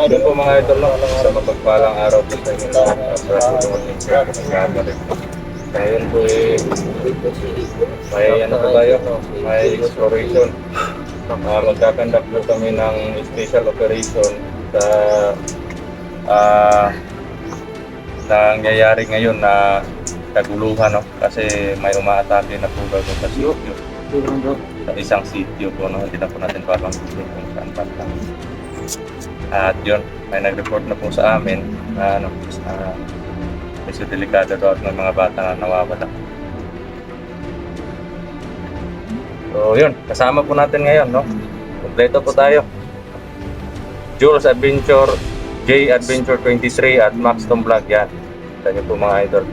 Yun po mga idol, no? Sa mapagpalang araw po sa inyo lahat. Sa tulungan ng Sir, kasama rin po. Ngayon po may ano po tayo, may exploration. Magkakandak po kami ng special operation sa ah nangyayari ngayon na kaguluhan, no? Kasi may umaatake na po bago sa sitio. Sa isang sitio po, no? Hindi na po natin babanggitin kung saan pa lang. At yun, may nag-report na po sa amin na medyo delikado daw at may mga bata na nawawala. So yun, kasama po natin ngayon, no? Kompleto po tayo. Jules Adventure, J Adventure 23 at Max Tom Vlog, yan. Tanya po mga idol.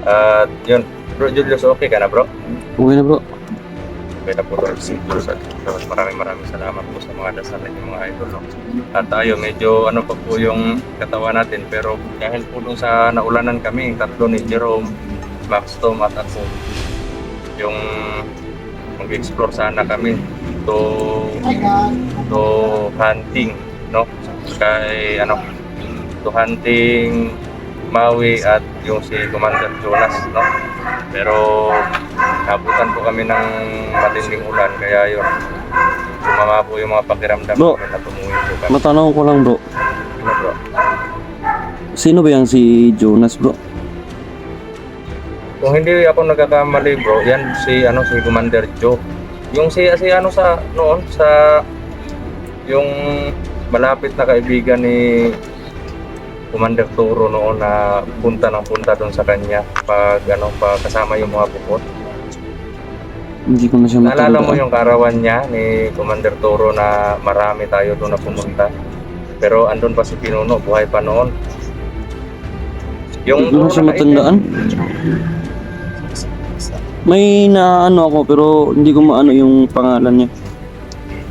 At yun, Bro Julius, okay ka na bro? Okay na bro. Okay na po si Jules at maraming salamat po sa mga dasal ng mga idol, no? At tayo, medyo ano pa po yung katawan natin, pero dahil po dun sa naulanan kami, tatlo ni Jerome, Max Tom at ako, yung mag-explore sana kami to hunting, no? Kay to hunting Maui at yung si Commander Jonas, no? Pero nabutan po kami ng matinding ulan, kaya yun, sumama po yung mga pakiramdam Bro, namin na tumuwi po kami. matanong ko lang bro. Ano bro? Sino ba yung si Jonas bro? Kung hindi ako nagkakamali bro, yan si Commander Joe. Yung si ano sa noon sa yung malapit na kaibigan ni Commander Toro noon na punta doon sa kanya pag kasama yung mga bukod. Hindi ko na siya Naalala mo matandaan. yung karawan niya ni Commander Toro na marami tayo doon na pumunta. Pero andun pa si Pinuno, buhay pa noon. Yung Hindi ko na siya matandaan. May naano ako pero hindi ko maano yung pangalan niya.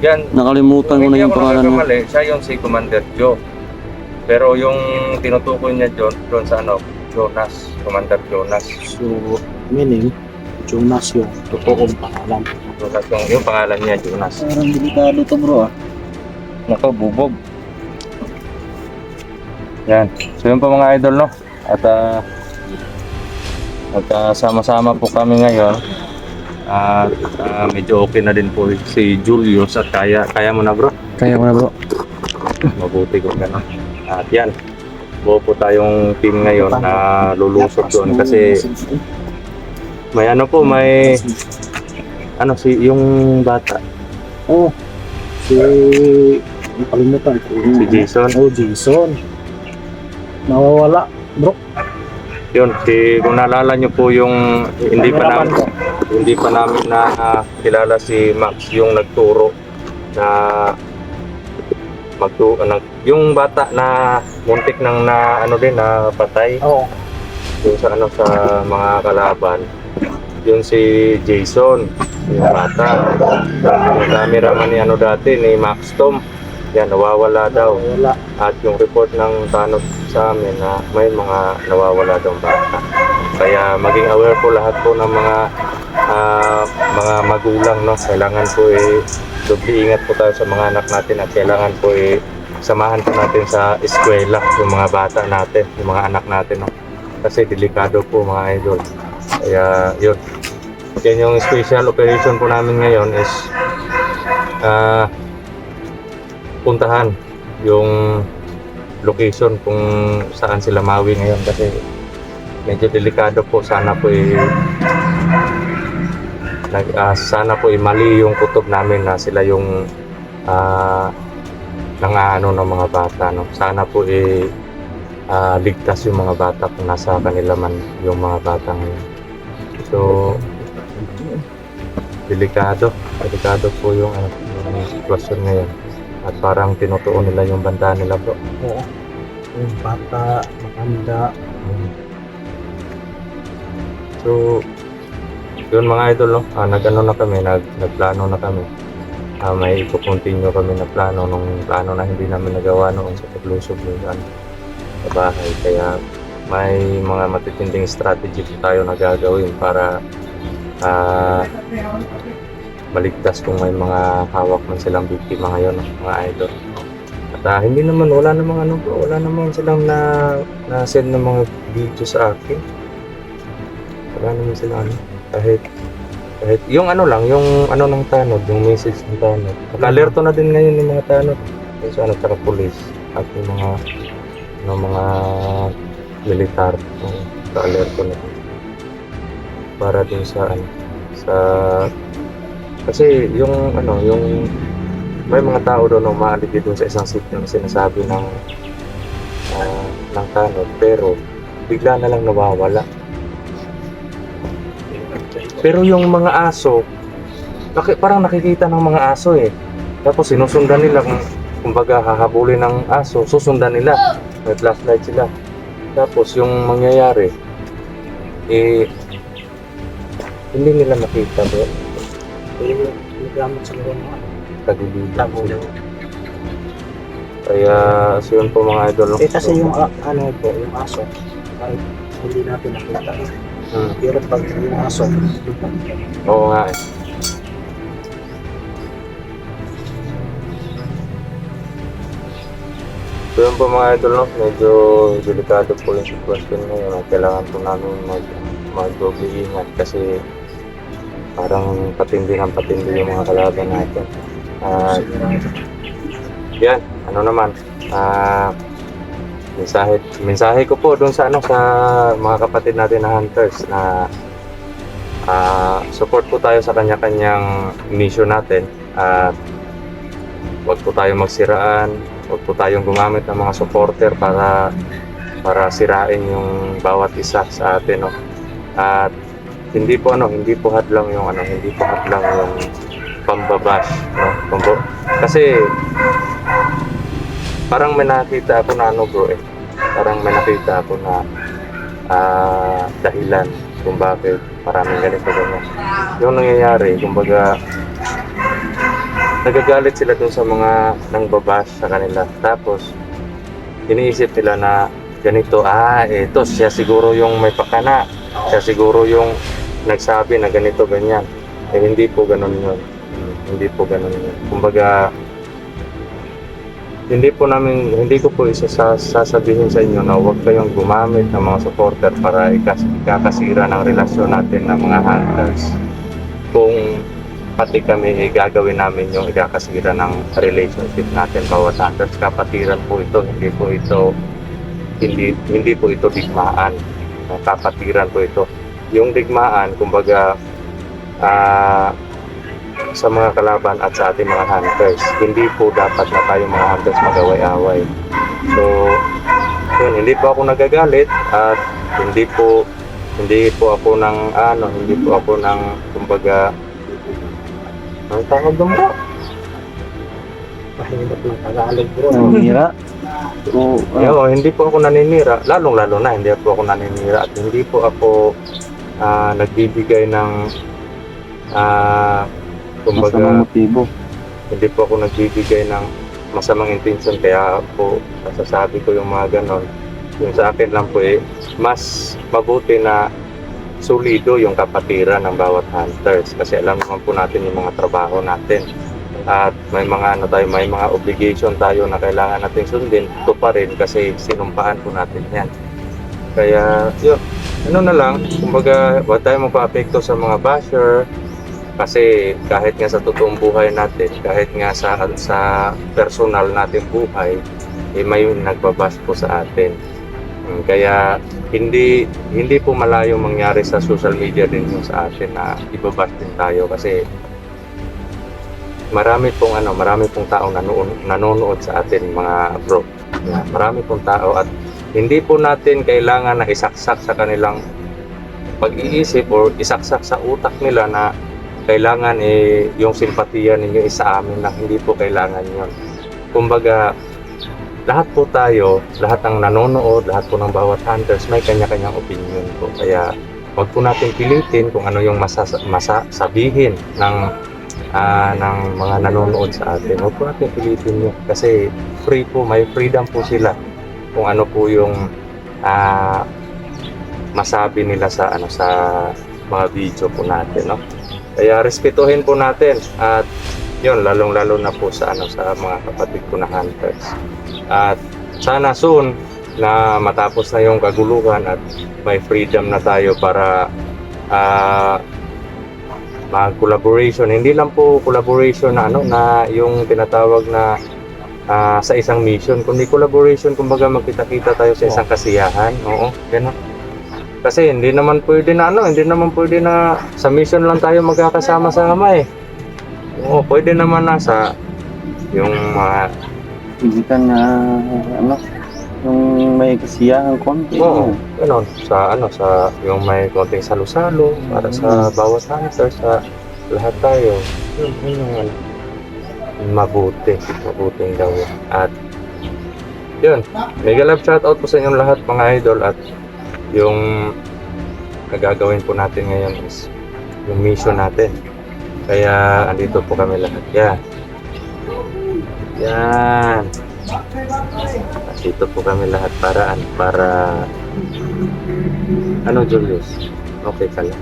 yan, Nakalimutan ko na hindi yung ako pangalan niya. nagkakamali, siya yung si Commander Joe. Pero yung tinutukoy niya doon sa Jonas, Commander Jonas. So, meaning, Jonas yung totoong pangalan. Jonas yung pangalan niya, Jonas. Parang delikado to bro ah. Nako, bubog. Yan. So yun po mga idol, no? At magkasama-sama po kami ngayon. At medyo okay na din po si Julius at kaya mo na bro. Kaya ko na bro. Mabuti kung gano'n. At yan, buo po tayong team ngayon na lulusot doon kasi may yung bata, Oh, si... Nakalimutan ko. si Jason. Oh, Jason. Nawawala, bro. Yun, kung naalala nyo po yung hindi pa namin na kilala si Max, yung nagturo na yung bata na muntik nang na patay Oo. yung sa mga kalaban. Yun si Jason, yung bata. Yung cameraman ni dati ni Max Tom, yan nawawala daw. Nawawala. At yung report ng tanod sa amin na may mga nawawala daw bata. Kaya maging aware po lahat po ng mga magulang, no? Kailangan po doble ingat po tayo sa mga anak natin at kailangan po samahan po natin sa eskwela yung mga bata natin, yung mga anak natin, no? Kasi delikado po mga idol. Kaya yun. Yan yung special operation po namin ngayon is puntahan yung location kung saan sila Maui ngayon kasi medyo delikado po. Sana po mali yung kutob namin na sila yung ng mga bata, no? Sana po ligtas yung mga bata kung nasa kanila man yung mga bata ngayon. So delikado po yung sitwasyon ngayon at parang tinutuon nila yung banda nila bro. Oo. Yung bata, maganda. So yun mga idol, no? Nagplano na kami. May i-continue kami na plano nung plano na hindi namin nagawa noon sa paglusob sa bahay. Kaya may mga matitinding strategy tayo na gagawin para maligtas kung may mga hawak man silang biktima ngayon, mga idol. At hindi naman, wala namang ano po, wala naman silang na-send ng mga video sa akin. Wala naman silang ano, kahit yung ano lang, yung ano ng tanod, yung message ng tanod. Naka-alerto na din ngayon yung mga tanod. Yung sa ano, tsaka police at yung mga militar. Naka-alerto na din. Para din sa ano, kasi yung ano, yung may mga tao doon na umaaligi doon sa isang sitio na sinasabi ng tanod, pero bigla na lang nawawala. Pero yung mga aso, parang nakikita ng mga aso eh. Tapos sinusundan nila, kumbaga hahabulin ng aso, susundan nila. May flashlight sila. Tapos yung mangyayari, hindi nila nakita doon. Gamit sa mga Tagilitan. Kaya so yun po mga idol. kasi yung ano po, yung aso, kahit hindi natin nakita. Pero pag yung aso, Oo nga eh. So yun po mga idol, no? Medyo delikado po yung sitwasyon ngayon. Kailangan po namin mag-doble ingat kasi parang patindi yung mga kalaban natin. Yan, ano naman, mensahe ko po doon sa sa mga kapatid natin na hunters na support po tayo sa kanya-kanyang mission natin at wag po tayong magsiraan, wag po tayong gumamit ng mga supporter para sirain yung bawat isa sa atin, no. At hindi po hadlang yung pambabash, no. Kasi parang may nakita ako na parang may nakita ako na dahilan kung bakit maraming ganito ganyan. Yung nangyayari, kumbaga nagagalit sila dun sa mga nangbabash sa kanila. Tapos iniisip nila na ganito, ito siya siguro yung may pakana, siya siguro yung nagsabi na ganito ganyan. Hindi po ganun yun. Hindi po ganun yun. Kumbaga hindi ko po sasabihin sa inyo na huwag kayong gumamit ng mga supporter para ikakasira ng relasyon natin ng mga hunters. Kung pati kami gagawin namin yung ikakasira ng relationship natin bawat hunters, kapatiran po ito, hindi po ito digmaan. Kapatiran po ito. Yung digmaan, kumbaga sa mga kalaban at sa ating mga hunters, hindi po dapat na tayo mga hunters mag-away-away. So yun, hindi po ako nagagalit at hindi po ako kumbaga ang tawag doon bro? mahirap ng Tagalog bro. Mira. So, Hindi po ako naninira, lalong-lalo na hindi po ako naninira at hindi po ako nagbibigay ng kumbaga masamang motibo. hindi po ako nagbibigay ng masamang intention, kaya po nasasabi ko yung mga ganon. Yung sa akin lang po mas mabuti na solido yung kapatiran ng bawat hunters kasi alam naman po natin yung mga trabaho natin at may mga obligation tayo na kailangan natin sundin, ito pa rin kasi sinumpaan po natin yan. Kaya yun, na lang, kumbaga huwag tayo magpa-apekto sa mga basher. Kasi kahit nga sa totoong buhay natin, kahit nga sa personal natin buhay, may nagbabash po sa atin. Kaya hindi po malayo mangyari sa social media din yung sa atin na ibabash din tayo kasi marami pong tao nanonood sa atin mga bro. Marami pong tao at hindi po natin kailangan na isaksak sa kanilang pag-iisip or isaksak sa utak nila na kailangan yung simpatiya ninyo sa amin, na hindi po kailangan yun. Kumbaga lahat po tayo, lahat ng nanonood, lahat po ng bawat hunters may kanya-kanyang opinion po. Kaya wag po natin pilitin kung ano yung masasabihin ng mga nanonood sa atin. Huwag po natin pilitin yun kasi free po, may freedom po sila kung ano po yung masabi nila sa mga video po natin, no? Kaya respetuhin po natin at yun, lalong-lalo na po sa sa mga kapatid ko na hunters. At sana soon na matapos na yung kaguluhan at may freedom na tayo para mag-collaboration. Hindi lang po collaboration na na yung tinatawag na sa isang mission, kundi collaboration, kumbaga magkita-kita tayo sa isang kasiyahan. Oo, ganun. Kasi hindi naman pwede na sa mission lang tayo magkakasama-sama eh. Oo, pwede naman na sa yung mga Physical na yung may kasiyahan konti. oo, ganun, sa yung may konting salo-salo para sa bawat hunter, sa lahat tayo. Yun yung mabuting gawin. At yun, mega love shoutout po sa inyong lahat mga idol. At yung nagagawin po natin ngayon is yung mission natin. Kaya andito po kami lahat. Yan. Andito po kami lahat para Julius? Okay ka lang.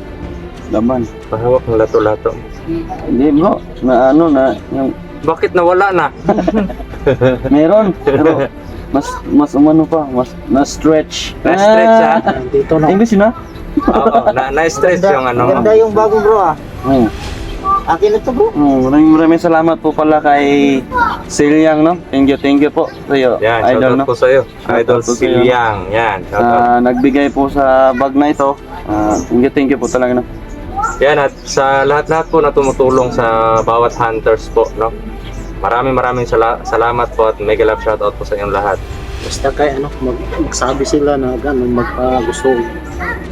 Laban. Pahawak ng lato-lato. Hindi bro, na yung Bakit nawala na? meron, pero mas umano pa, mas na-stretch. Na-stretch, ha? Dito na. English na? Oo, na-stress yung Ganda yung bago bro ah. Oo. Akin na to bro. Maraming salamat po pala kay Silyang, no? Thank you po sa iyo, Yan, idol, shoutout no? po sa iyo. Idol Shoutout po sa'yo. Silyang. Yan, shoutout. Nagbigay po sa bag na ito. Thank you po talaga, no? Yan, at sa lahat-lahat po na tumutulong sa bawat hunters po, no? Maraming salamat po at mega love shoutout po sa inyong lahat. Basta kay magsabi sila na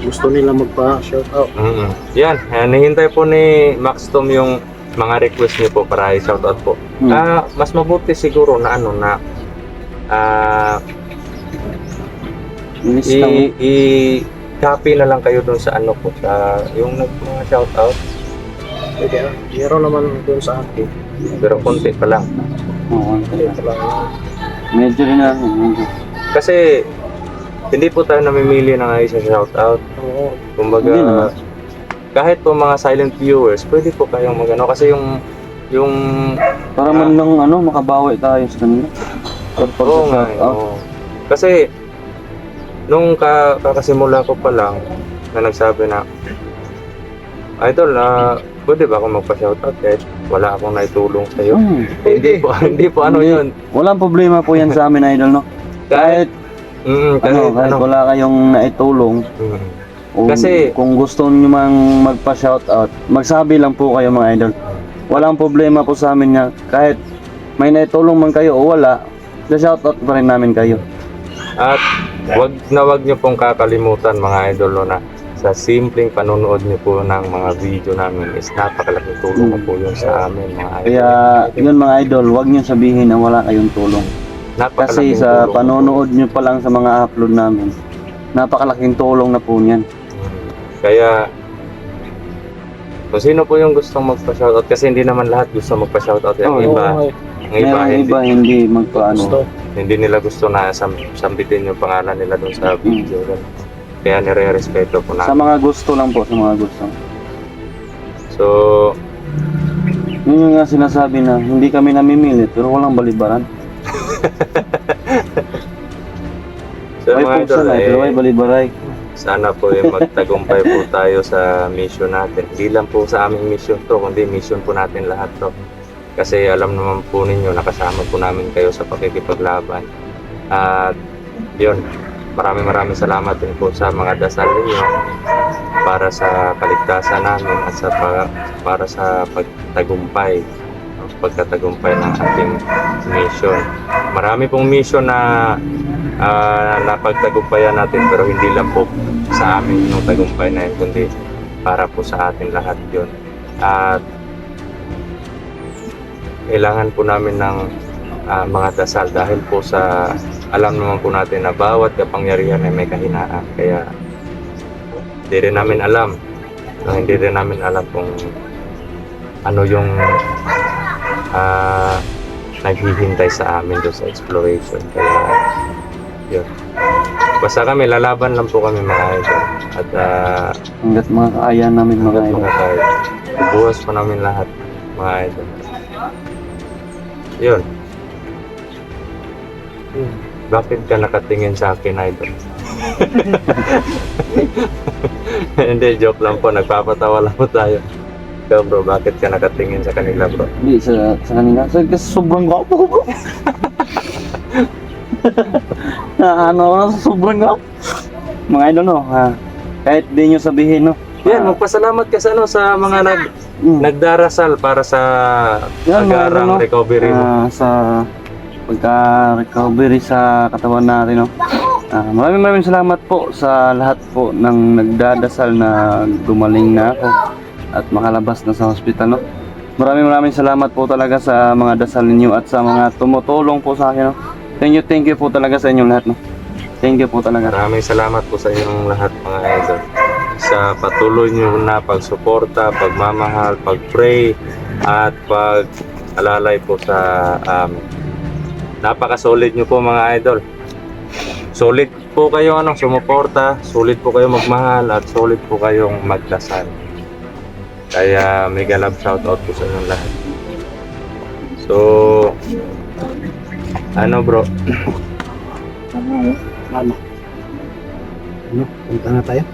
gusto nila magpa-shout out. Yan, nihintay po ni Max Tom yung mga request niyo po para i-shoutout po. Mas mabuti siguro na i-copy na lang kayo dun sa po, sa yung mga shoutout. Pwede meron naman doon sa akin. Pero konti pa lang. Oo, Ito lang. medyo rin na. Kasi hindi po tayo namimili ng isang shoutout. Oo. Hindi Kumbaga, naman. kahit po mga silent viewers, pwede po kayong kasi yung Para man lang makabawi tayo sa kanila. oo nga, oo. Kasi nung kakasimula ko pa lang na nagsabi na, idol, pwede ba ako magpa-shoutout kahit wala akong naitulong sa iyo? Hindi po yun. Walang problema po yan sa amin, idol, no? Kahit kahit wala kayong naitulong, o Kasi- kung gusto niyo mang magpa-shoutout, magsabi lang po kayo mga idol. Walang problema po sa amin nga kahit may naitulong man kayo o wala, shoutout pa rin namin kayo. At wag niyo pong kakalimutan mga idol, no, na sa simpleng panonood niyo po ng mga video namin is napakalaking tulong na po yun sa amin mga idol. Kaya yun mga idol, wag niyo sabihin na wala kayong tulong. Kasi Napakalaking sa tulong. panonood niyo pa lang sa mga upload namin, napakalaking tulong na po niyan. Kaya kung sino po yung gustong magpa-shoutout, kasi hindi naman lahat gusto magpa-shoutout. Yung iba, Meron iba hindi Gusto. hindi nila gusto na sambitin yung pangalan nila dun sa video. Kaya nire-respeto po Sa namin. mga gusto lang po, sa mga gusto. So, Yun yung nga sinasabi na hindi kami namimilit pero walang balibaran. mga May idol, pugsa na, pero may balibaray. sana po magtagumpay po tayo sa mission natin. Hindi lang po sa aming mission to, kundi mission po natin lahat to. Kasi alam naman po ninyo, nakasama po namin kayo sa pakikipaglaban. At yun, maraming salamat din po sa mga dasal ninyo para sa kaligtasan namin at para sa pagtatagumpay ng ating mission. Marami pong mission na napagtagumpayan natin, pero hindi lang po sa amin yung tagumpay na yun, kundi para po sa atin lahat yun. At kailangan po namin ng mga dasal dahil po sa alam naman po natin na bawat kapangyarihan ay may kahinaan. Kaya hindi rin namin alam kung ano yung naghihintay sa amin doon sa exploration. Kaya yun, basta kami lalaban lang po kami mga idol. At Hanggat mga kaya namin mga idol. bubuhos po namin lahat mga idol. Yun. Hmm. Bakit ka nakatingin sa akin, idol? Hindi, joke lang po. Nagpapatawa lang po tayo. Ikaw, bro, bakit ka nakatingin sa kanila, bro? Hindi, sa kanila. Kasi sobrang gwapo ko, bro. Ano, sobrang gwapo. Mga idol, no? Kahit di nyo sabihin, no? Yan, magpasalamat ka sa, sa mga nagdarasal para sa Yan, mga agarang idol, no? recovery mo. Sa pagka-recovery sa katawan natin, no? Maraming salamat po sa lahat po ng nagdadasal na gumaling na ako at makalabas na sa hospital, no? Maraming salamat po talaga sa mga dasal ninyo at sa mga tumutulong po sa akin, no? Thank you po talaga sa inyong lahat, no? Thank you po talaga. Maraming salamat po sa inyong lahat, mga idol, sa patuloy nyo na pagsuporta, pagmamahal, pag-pray at pag-alalay po sa napaka-solid nyo po, mga idol. Solid po kayong sumuporta, solid po kayong magmahal at solid po kayong magdasal. Kaya mega love shoutout po sa inyong lahat. So, bro? Ano? Punta na tayo?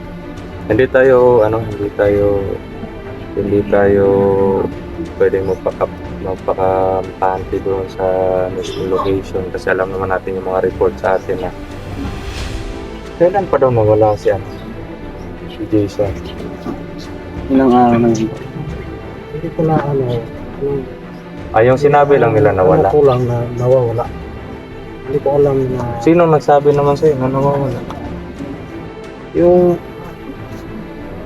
Hindi tayo pwedeng magpaka-panty doon sa mismo location kasi alam naman natin yung mga report sa atin na kailan pa daw nawala si Jason. Ilang araw na yun. Hindi ko na Yung sinabi lang nila nawala. Ano ko lang na nawawala. Hindi ko alam na Sino nagsabi naman sa'yo na nawawala? yung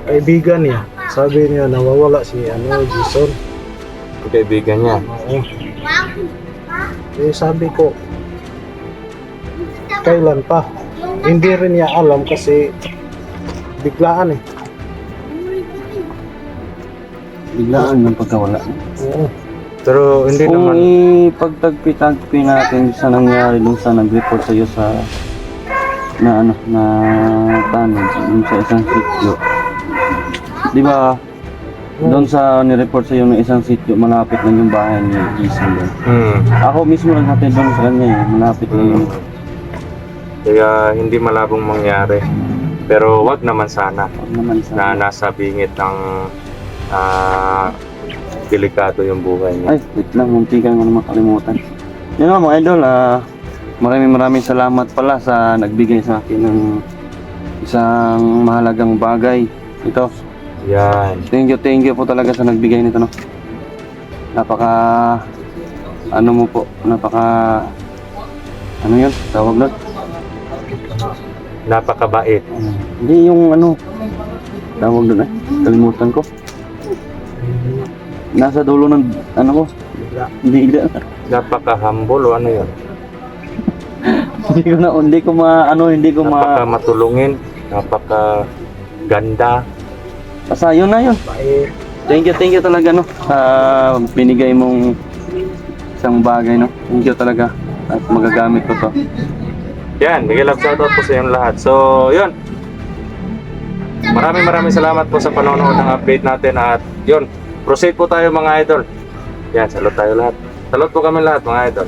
kaibigan niya. Sabi niya nawawala si Jason. Yung kaibigan niya. Oo. Sabi ko, kailan pa? Hindi rin niya alam kasi biglaan eh. Biglaan ng pagkawala. Oo. Pero hindi Kung naman. ipagtagpi natin sa nangyari dun sa nag-report sa iyo sa na damage dun sa isang sitio. Di ba? Doon sa ni-report sa iyo ng isang sitio, malapit lang yung bahay ni Jason doon. Ako mismo naghatid doon sa kanya eh. Malapit lang yun. Kaya hindi malabong mangyari. Pero wag naman sana Huwag naman na sa... nasa bingit ng delikado yung buhay niya. Ay, wait lang. Munti ka nga makalimutan. Yun nga mga idol, maraming salamat pala sa nagbigay sa akin ng isang mahalagang bagay. Ito. Yan. Thank you po talaga sa nagbigay nito, no. Napaka mo po, ano yun, tawag nun? Napakabait. Hindi yung tawag doon kalimutan ko. Nasa dulo ng ko, Bigla. bigla. Napaka-humble o ano yun? hindi ko Napaka-matulungin. Napaka-ganda. basta yun na yun. Bait. Thank you talaga, no, sa binigay mong isang bagay, no. Thank you talaga at magagamit ko to. Yan, bigay love shoutout po sa inyong lahat. So, yun. Maraming salamat po sa panonood ng update natin at yun, proceed po tayo mga idol. Yan, salute tayo lahat. Salute po kami lahat mga idol.